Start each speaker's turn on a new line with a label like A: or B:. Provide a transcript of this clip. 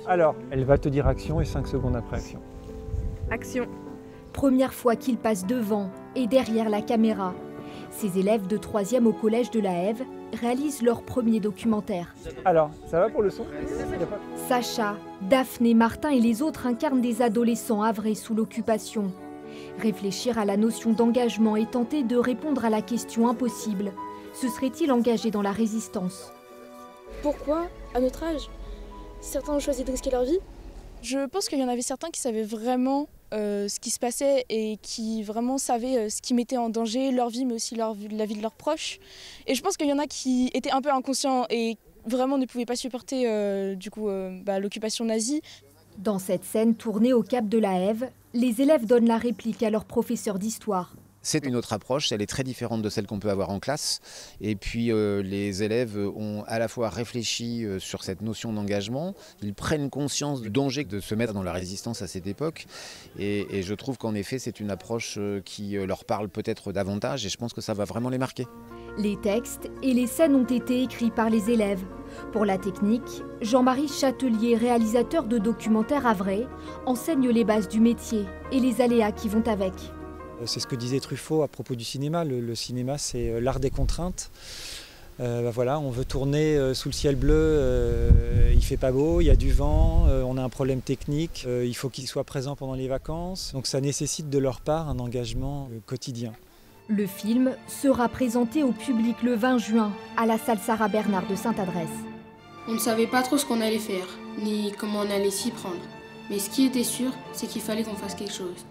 A: Alors, elle va te dire action et 5 secondes après action.
B: Action.
C: Première fois qu'il passe devant et derrière la caméra. Ces élèves de 3e au collège de la Hève réalisent leur premier documentaire.
A: Alors, ça va pour le son?
C: Sacha, Daphné, Martin et les autres incarnent des adolescents havrés sous l'occupation. Réfléchir à la notion d'engagement et tenter de répondre à la question impossible. Se serait-il engagé dans la résistance?
D: Pourquoi, à notre âge, certains ont choisi de risquer leur vie?
E: Je pense qu'il y en avait certains qui savaient vraiment ce qui se passait et qui vraiment savaient ce qui mettait en danger leur vie, mais aussi la vie de leurs proches. Et je pense qu'il y en a qui étaient un peu inconscients et vraiment ne pouvaient pas supporter l'occupation nazie.
C: Dans cette scène tournée au Cap de la Hève, les élèves donnent la réplique à leur professeur d'histoire.
F: C'est une autre approche, elle est très différente de celle qu'on peut avoir en classe. Et puis les élèves ont à la fois réfléchi sur cette notion d'engagement, ils prennent conscience du danger de se mettre dans la résistance à cette époque. Et je trouve qu'en effet c'est une approche qui leur parle peut-être davantage et je pense que ça va vraiment les marquer.
C: Les textes et les scènes ont été écrits par les élèves. Pour la technique, Jean-Marie Chatelier, réalisateur de documentaires havrais, enseigne les bases du métier et les aléas qui vont avec.
G: C'est ce que disait Truffaut à propos du cinéma. Le cinéma, c'est l'art des contraintes. Voilà, on veut tourner sous le ciel bleu, il fait pas beau, il y a du vent, on a un problème technique, il faut qu'ils soient présents pendant les vacances. Donc ça nécessite de leur part un engagement quotidien.
C: Le film sera présenté au public le 20 juin à la salle Sarah Bernard de Sainte-Adresse.
H: On ne savait pas trop ce qu'on allait faire, ni comment on allait s'y prendre. Mais ce qui était sûr, c'est qu'il fallait qu'on fasse quelque chose.